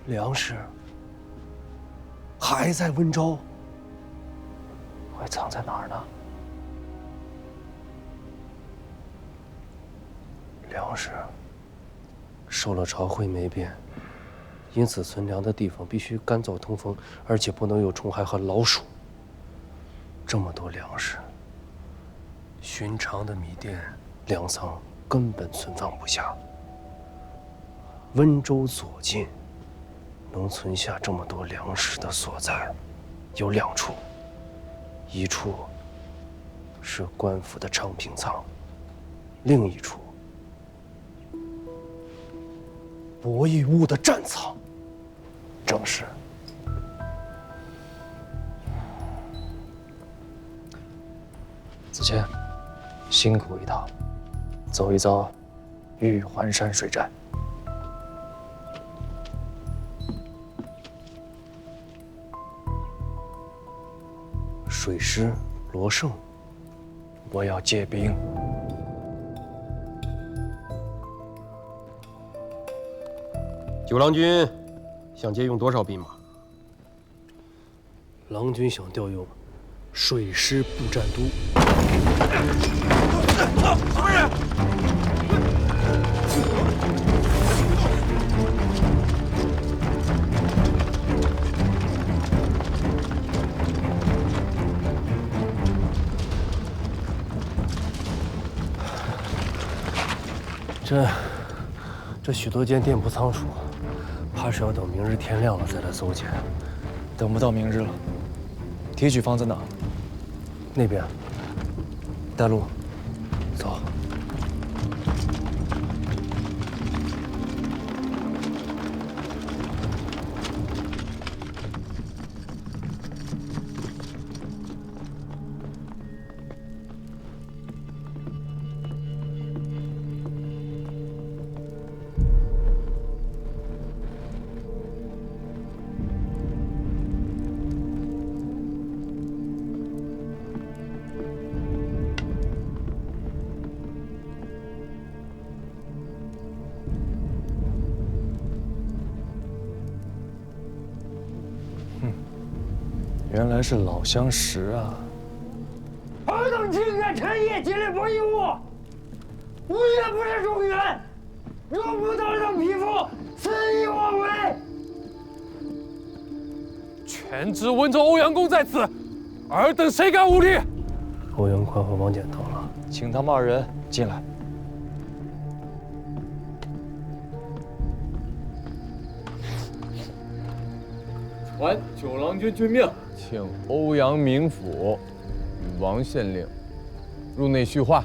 粮食还在温州，会藏在哪儿呢？粮食受了朝会没变，因此存粮的地方必须干燥通风，而且不能有虫害和老鼠。这么多粮食，寻常的米店粮仓根本存放不下。温州左近能存下这么多粮食的所在，有2处，一处是官府的昌平仓，另一处博弈坞的战仓。正是。子谦，辛苦一趟，走一遭玉环山水寨。水师罗胜，我要借兵。九郎军想借用多少兵马？郎君想调用水师步战都。什么人？这许多间店铺仓储，怕是要等明日天亮了再来搜检。等不到明日了。提取方在哪？那边。带路，走。原来是老相识啊！尔等竟敢趁夜进来博弈坞，无月不是中原，若不当让匹夫，肆意妄为。全知温州欧阳公在此，尔等谁敢无礼？欧阳宽和王翦到了，请他们2人进来。传九郎军军命，请欧阳明府与王县令入内叙话。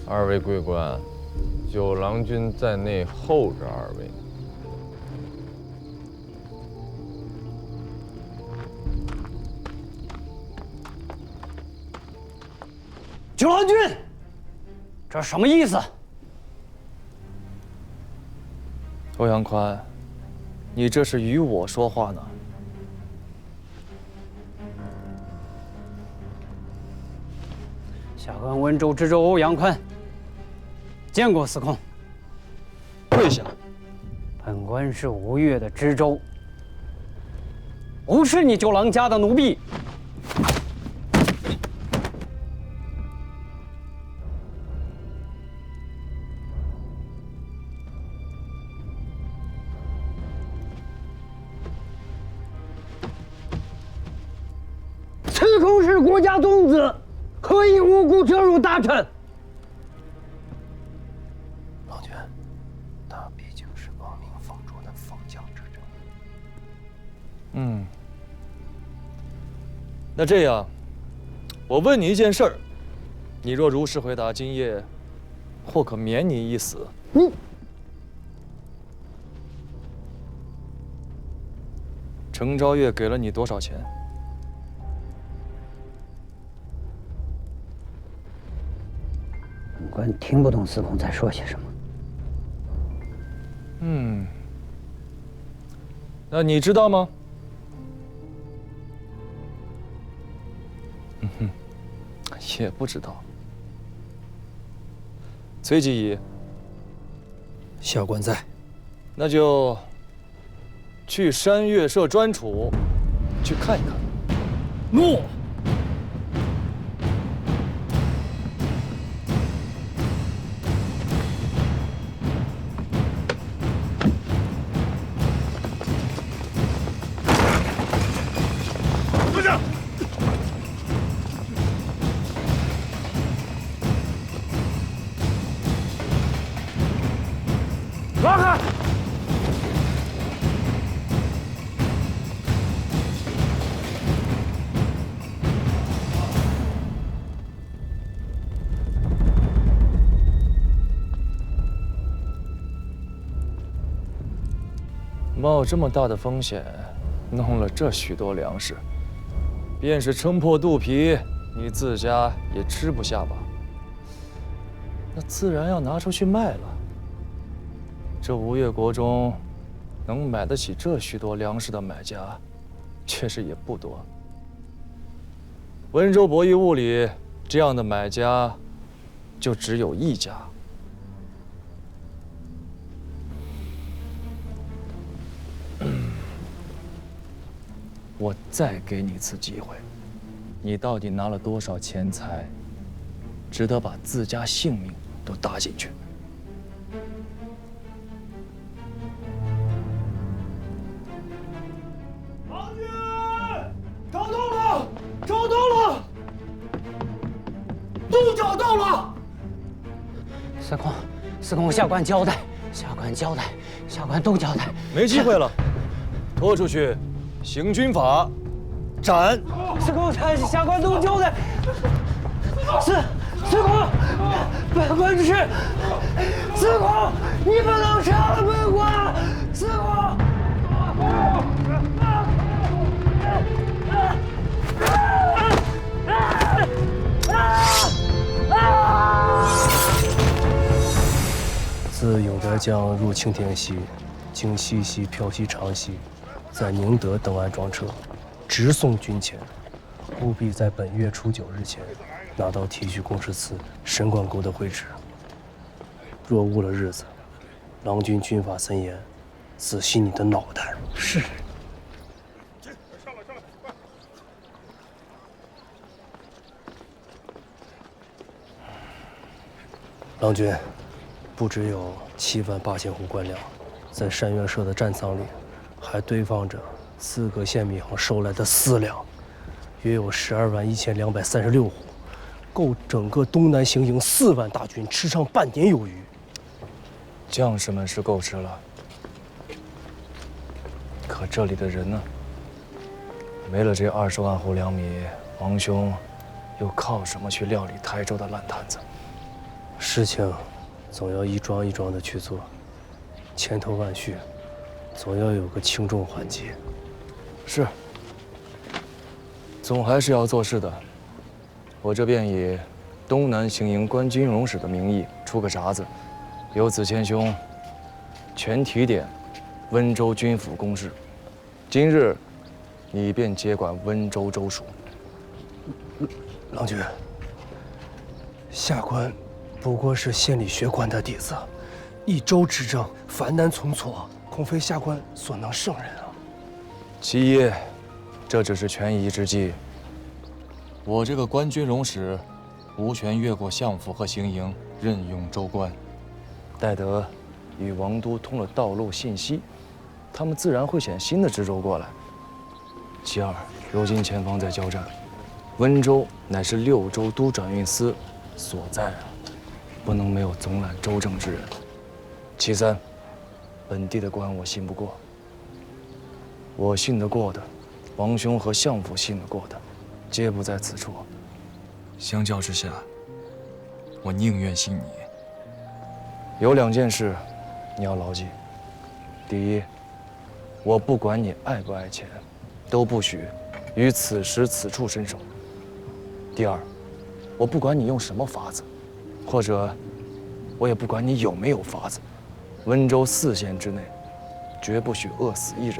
2位贵官，九郎军在内候着2位。九郎君，这什么意思？欧阳宽，你这是与我说话呢？下官温州知州欧阳宽，见过司空。跪下。本官是吴越的知州，不是你九郎家的奴婢。司空是国家宗子，何以无故折辱大臣？郎君，他毕竟是亡命奉主的封疆之臣。那这样，我问你一件事儿，你若如实回答，今夜或可免你一死。程昭月给了你多少钱？本官听不懂司空在说些什么。那你知道吗？也不知道。崔继义，下官在。那就去山岳社专处去看一看。诺。拉开！冒这么大的风险，弄了这许多粮食，便是撑破肚皮，你自家也吃不下吧？那自然要拿出去卖了。这吴越国中，能买得起这许多粮食的买家，确实也不多。温州博弈物里，这样的买家，就只有一家。我再给你一次机会，你到底拿了多少钱财，值得把自家性命都搭进去？郎君，找到了，找到了，都找到了。司空，下官交代，下官都交代。没机会了，拖出去，行军法，斩！司空，下官都交代。司空，本官是司空，你不能杀了本官，司空。自永德将入青田西，经西溪、漂西、长溪，在宁德登岸装车，直送军前，务必在本月初9日前拿到提举公事司神管沟的会旨。若误了日子，郎君军法森严，仔细你的脑袋。是。郎君，不只有7万8千斛官粮，在山岳社的战仓里，还堆放着4个县米行收来的私粮，约有12万1236斛，够整个东南行营4万大军吃上半年有余。将士们是够吃了，可这里的人呢？没了这20万斛粮米，王兄又靠什么去料理台州的烂摊子？事情总要一桩一桩的去做，千头万绪，总要有个轻重缓急。是，总还是要做事的。我这便以东南行营关军容使的名义出个札子，由子谦兄全提点温州军府公事。今日你便接管温州州属。郎君，下官不过是县里学官的底子，一州之政繁难从错，恐非下官所能胜任啊。其一，这只是权宜之计。我这个关军容使，无权越过相府和行营任用州官。待得与王都通了道路信息，他们自然会选新的知州过来。其二，如今前方在交战，温州乃是6州都转运司所在啊，不能没有总揽州政之人。其三，本地的官我信不过，我信得过的，王兄和相府信得过的，皆不在此处。相较之下，我宁愿信你。有2件事，你要牢记。第一，我不管你爱不爱钱，都不许于此时此处伸手。第二，我不管你用什么法子，或者我也不管你有没有法子，温州4县之内，绝不许饿死一人。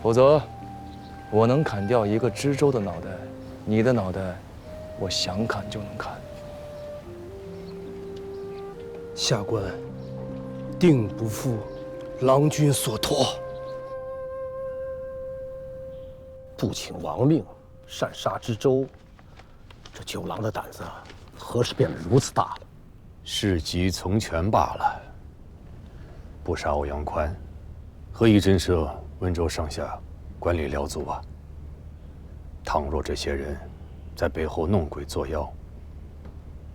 否则，我能砍掉一个知州的脑袋，你的脑袋，我想砍就能砍。下官定不负郎君所托。不请王命，擅杀知州，这九郎的胆子何时变得如此大了？事急从权罢了。不杀欧阳宽，何以震慑温州上下官吏僚族啊？倘若这些人在背后弄鬼作妖，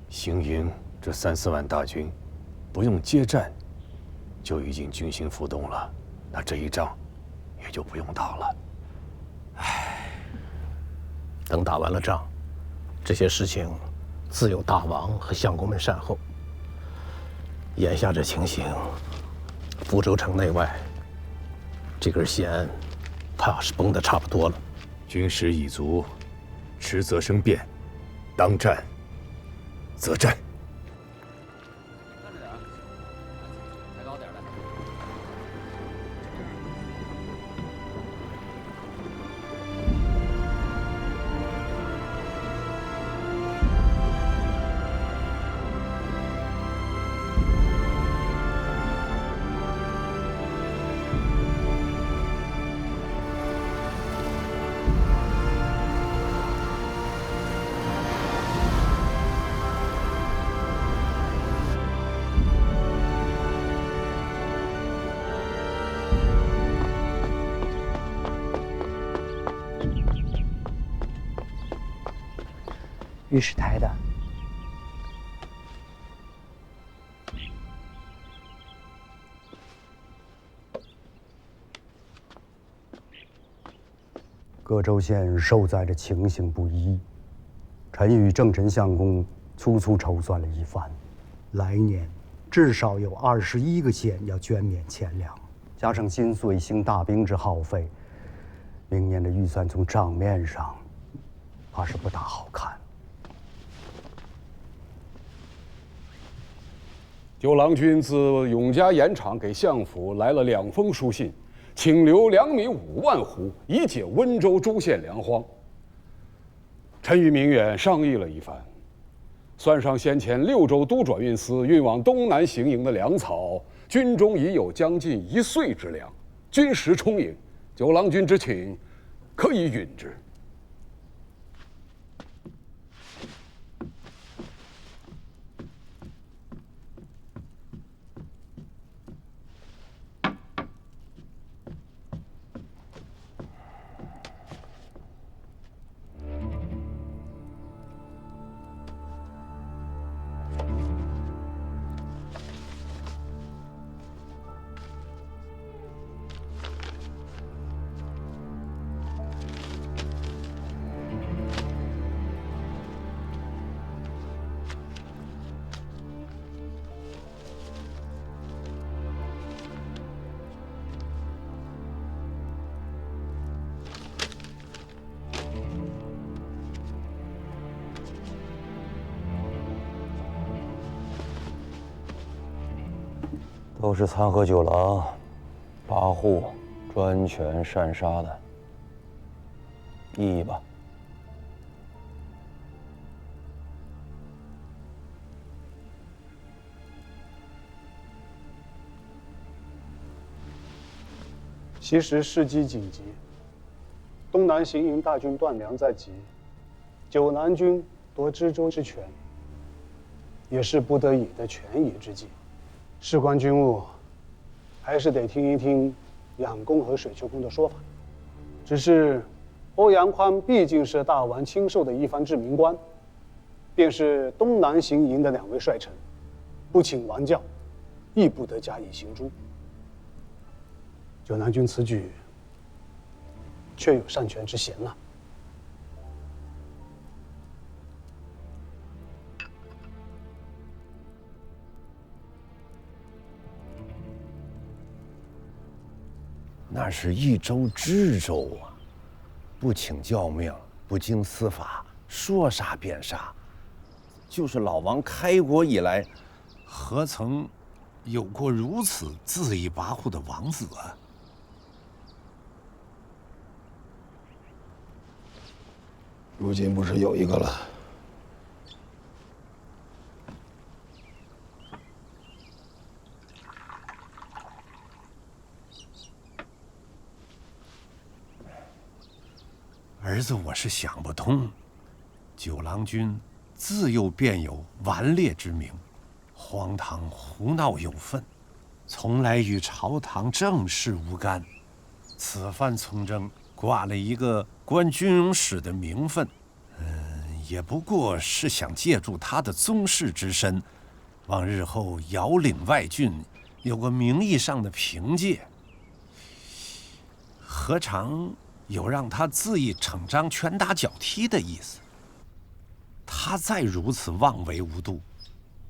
行营这3、4万大军，不用接战，就已经军心浮动了，那这一仗也就不用打了。等打完了仗，这些事情自有大王和相公们善后。眼下这情形，福州城内外这根弦，怕是绷得差不多了。军师已足，迟则生变，当战则战。御史台的。各州县受灾的情形不一，臣与正臣相公粗粗筹算了一番，来年至少有21个县要捐免钱粮，加上今岁兴大兵之耗费，明年的预算从账面上怕是不大好看。九郎君自永嘉盐场给相府来了2封书信，请留粮米5万斛，以解温州诸县粮荒。臣与明远商议了一番，算上先前6州都转运司运往东南行营的粮草，军中已有将近1岁之粮，军食充盈。九郎君之请，可以允之。都是参合九郎跋扈、专权擅杀的，议吧。其实时机紧急，东南行营大军断粮在即，九南军夺知州之权，也是不得已的权宜之计。事关军务，还是得听一听养公和水秋公的说法。只是欧阳宽毕竟是大王亲授的一番治民官，便是东南行营的2位帅臣，不请王教，亦不得加以行诛。九南军此举，确有擅权之嫌了。那是一州知州啊，不请教命，不经司法，说杀便杀。就是老王开国以来，何曾有过如此恣意跋扈的王子啊？如今不是有一个了？儿子，我是想不通，九郎君自幼便有顽劣之名，荒唐胡闹有份，从来与朝堂政事无干。此番从政，挂了一个官军容使的名分，也不过是想借助他的宗室之身，往日后遥领外郡有个名义上的凭借。何尝有让他恣意逞张、拳打脚踢的意思？他再如此妄为无度，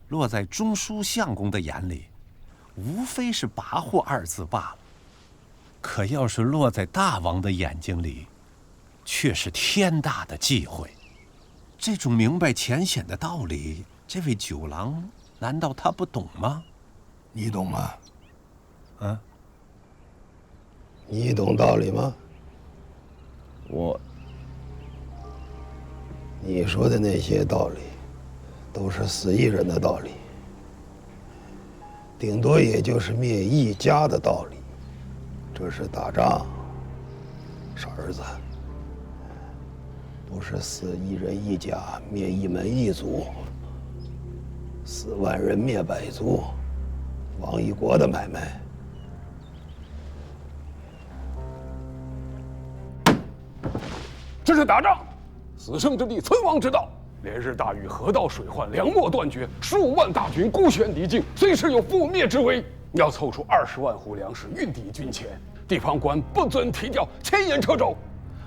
落在中书相公的眼里，无非是跋扈二字罢了。可要是落在大王的眼睛里，却是天大的忌讳。这种明白浅显的道理，这位九郎难道他不懂吗？你懂吗？啊？你懂道理吗？你说的那些道理，都是死一人的道理，顶多也就是灭一家的道理。这是打仗，傻儿子，不是死一人一家，灭一门一族，死万人灭百族，亡一国的买卖。这是打仗，死生之地，存亡之道。连日大雨，河道水患，粮秣断绝，数万大军孤悬敌境，随时有覆灭之危。要凑出20万斛粮食运抵军前，地方官不准提调，千言掣肘，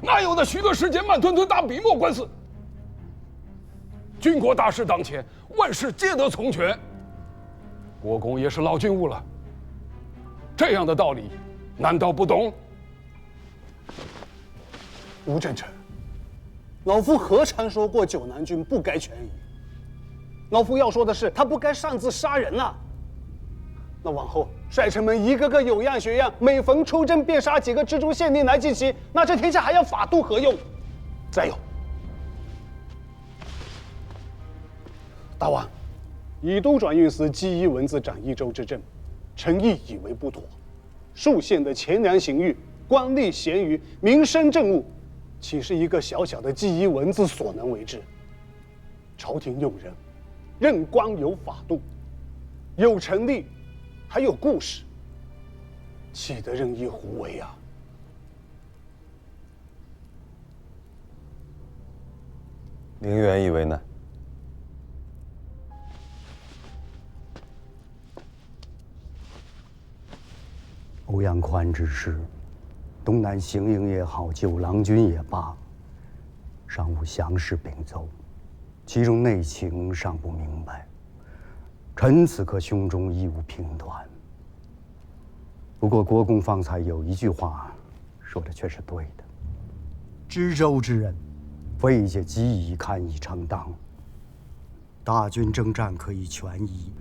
哪有那许多时间慢吞吞打笔墨官司？军国大事当前，万事皆得从权。国公也是老军务了，这样的道理，难道不懂？吴正臣，老夫何尝说过九南军不该权宜？老夫要说的是，他不该擅自杀人呐。那往后帅臣们一个个有样学样，每逢出征便杀几个蜘蛛县令来祭旗，那这天下还要法度何用？再有，大王，以都转运司纪一文字掌益州之政，臣亦以为不妥。数县的钱粮刑狱、官吏咸鱼、民生政务，岂是一个小小的纪一文字所能为之？朝廷用人，任官有法度，有臣吏，还有故事，岂得任意胡为啊？明远以为呢？欧阳宽之事，东南行营也好，九郎军也罢，尚无详实禀奏，其中内情尚不明白。臣此刻胸中亦无评断。不过国公方才有一句话，说的却是对的：知州之任，非借机宜堪以承当。大军征战可以权宜，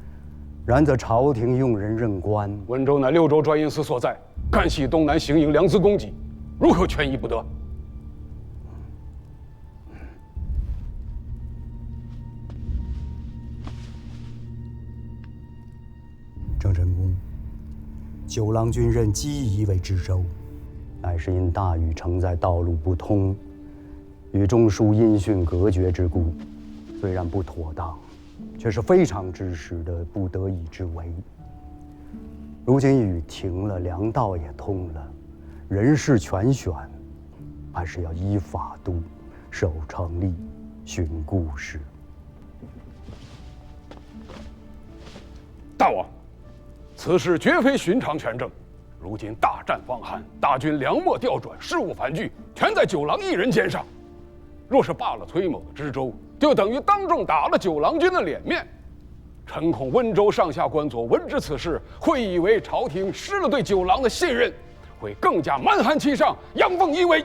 然则朝廷用人任官。温州乃6州专营司所在，干系东南行营良资供给，如何权宜不得？郑成功，九郎军任机宜为知州，乃是因大禹城在道路不通，与中书音讯隔绝之故，虽然不妥当，却是非常之时的不得已之为。如今雨停了，粮道也通了，人事全选，还是要依法度，守成例，循故事。大王，此事绝非寻常权政。如今大战方寒，大军粮秣调转，事务繁剧，全在九郎一人肩上。若是罢了崔某的知州，就等于当众打了九郎军的脸面。臣恐温州上下官佐闻知此事，会以为朝廷失了对九郎的信任，会更加蛮汉欺上，阳奉阴违。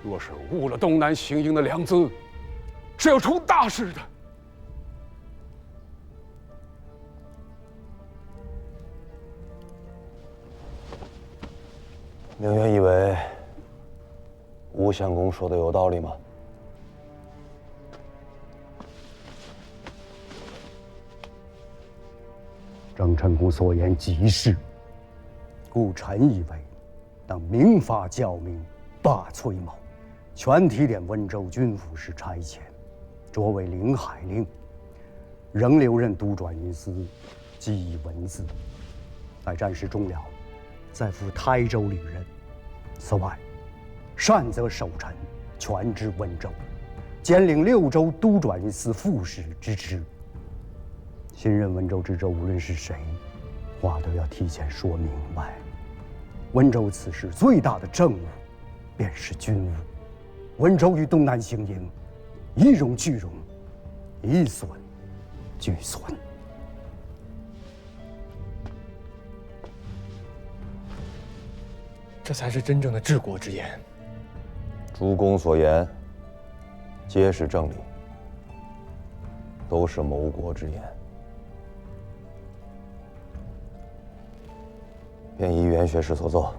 若是误了东南行营的良资，是要出大事的。明远以为吴相公说的有道理吗？郑成功所言极是，故臣以为，当明法教民，罢崔某，全体点温州军府事差遣，擢为临海令，仍留任都转运司，记忆文字。待战事终了，再赴台州履任。此外，擅责守臣，全知温州，兼领6州都转运司副使之职。新任温州知州无论是谁，话都要提前说明白。温州此时最大的政务，便是军务。温州与东南行营，一荣俱荣，一损俱损。这才是真正的治国之言。诸公所言，皆是正理，都是谋国之言。便依袁学士所奏。